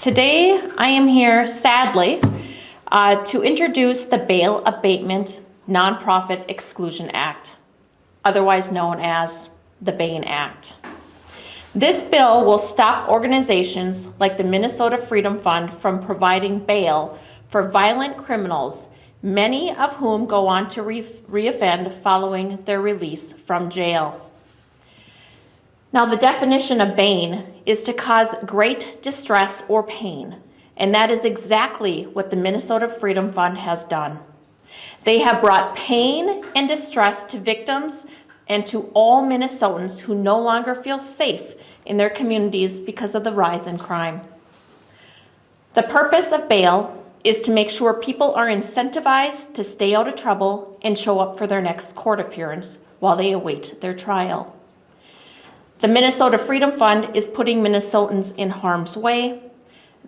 Today, I am here, sadly, to introduce the Abatement Non-Profit Exclusion Act, otherwise known as the BANE Act. This bill will stop organizations like the Minnesota Freedom Fund from providing bail for violent criminals, many of whom go on to reoffend following their release from jail. Now, the definition of BANE is to cause great distress or pain, and that is exactly what the Minnesota Freedom Fund has done. They have brought pain and distress to victims and to all Minnesotans who no longer feel safe in their communities because of the rise in crime. The purpose of bail is to make sure people are incentivized to stay out of trouble and show up for their next court appearance while they await their trial. The Minnesota Freedom Fund is putting Minnesotans in harm's way.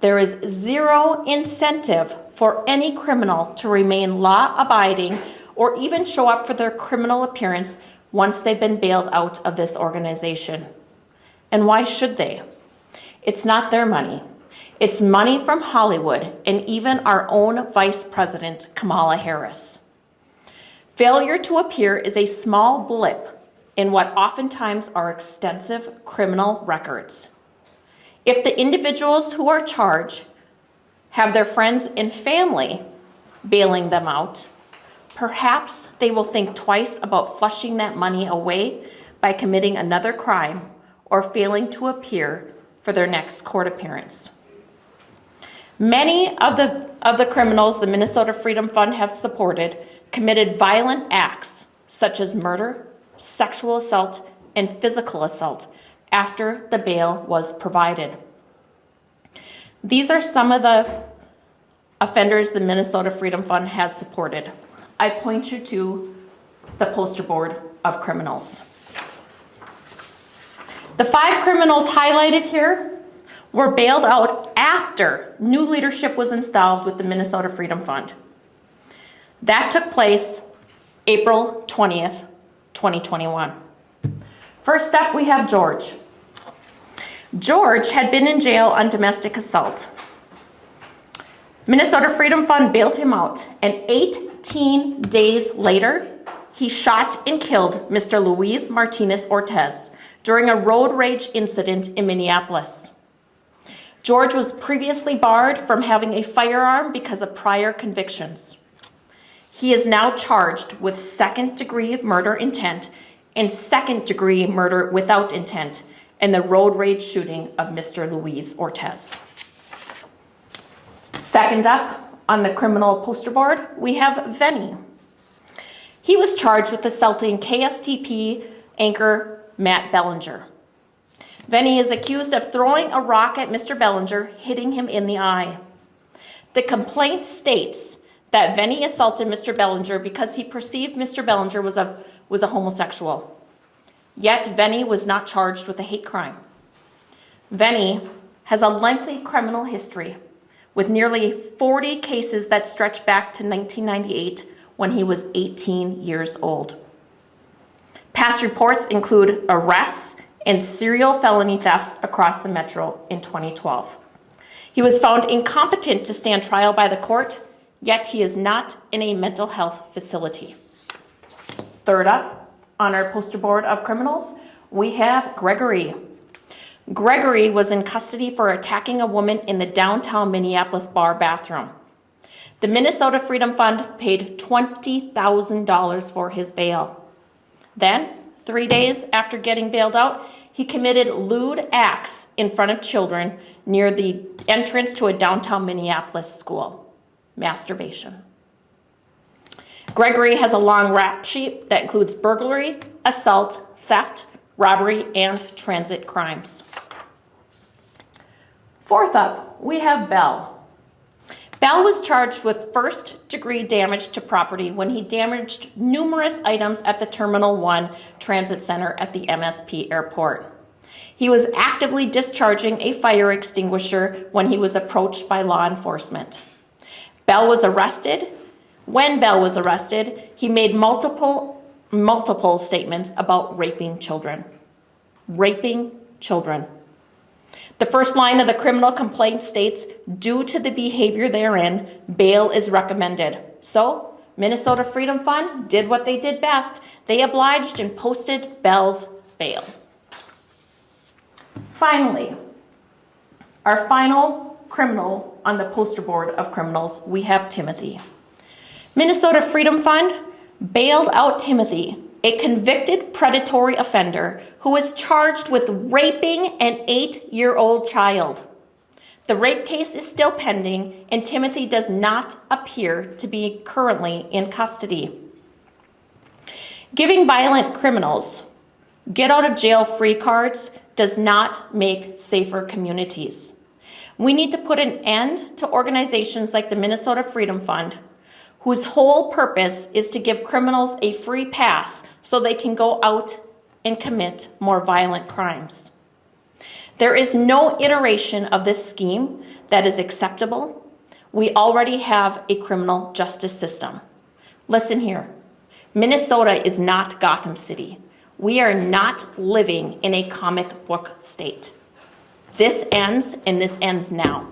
There is zero incentive for any criminal to remain law-abiding or even show up for their criminal appearance once they've been bailed out of this organization. And why should they? It's not their money. It's money from Hollywood and even our own Vice President, Kamala Harris. Failure to appear is a small blip in what oftentimes are extensive criminal records. If the individuals who are charged have their friends and family bailing them out, perhaps they will think twice about flushing that money away by committing another crime or failing to appear for their next court appearance. Many of the criminals the Minnesota Freedom Fund have supported committed violent acts such as murder, sexual assault, and physical assault after the bail was provided. These are some of the offenders the Minnesota Freedom Fund has supported. I point you to the poster board of criminals. The 5 criminals highlighted here were bailed out after new leadership was installed with the Minnesota Freedom Fund. That took place April 20th, 2021. First up, we have George. George had been in jail on domestic assault. Minnesota Freedom Fund bailed him out, and 18 days later, he shot and killed Mr. Luis Martinez Ortez during a road rage incident in Minneapolis. George was previously barred from having a firearm because of prior convictions. He is now charged with second-degree murder intent and second-degree murder without intent in the road rage shooting of Mr. Luis Ortez. Second up on the criminal poster board, we have Venny. He was charged with assaulting KSTP anchor Matt Bellinger. Venny is accused of throwing a rock at Mr. Bellinger, hitting him in the eye. The complaint states that Venny assaulted Mr. Bellinger because he perceived Mr. Bellinger was a homosexual. Yet Venny was not charged with a hate crime. Venny has a lengthy criminal history with nearly 40 cases that stretch back to 1998 when he was 18 years old. Past reports include arrests and serial felony thefts across the metro in 2012. He was found incompetent to stand trial by the court, yet he is not in a mental health facility. Third up on our poster board of criminals, we have Gregory. Gregory was in custody for attacking a woman in the downtown Minneapolis bar bathroom. The Minnesota Freedom Fund paid $20,000 for his bail. Then, 3 days after getting bailed out, he committed lewd acts in front of children near the entrance to a downtown Minneapolis school. Masturbation. Gregory has a long rap sheet that includes burglary, assault, theft, robbery, and transit crimes. Fourth up, we have Bell. Bell was charged with first-degree damage to property when he damaged numerous items at the Terminal 1 Transit Center at the MSP airport. He was actively discharging a fire extinguisher when he was approached by law enforcement. Bell was arrested. When Bell was arrested, he made multiple statements about raping children. Raping children. The first line of the criminal complaint states, due to the behavior therein, bail is recommended. So, Minnesota Freedom Fund did what they did best. They obliged and posted Bell's bail. Finally, our final criminal on the poster board of criminals, we have Timothy. Minnesota Freedom Fund bailed out Timothy, a convicted predatory offender who was charged with raping an 8-year-old child. The rape case is still pending, and Timothy does not appear to be currently in custody. Giving violent criminals get out of jail free cards does not make safer communities. We need to put an end to organizations like the Minnesota Freedom Fund, whose whole purpose is to give criminals a free pass so they can go out and commit more violent crimes. There is no iteration of this scheme that is acceptable. We already have a criminal justice system. Listen here. Minnesota is not Gotham City. We are not living in a comic book state. This ends, and this ends now.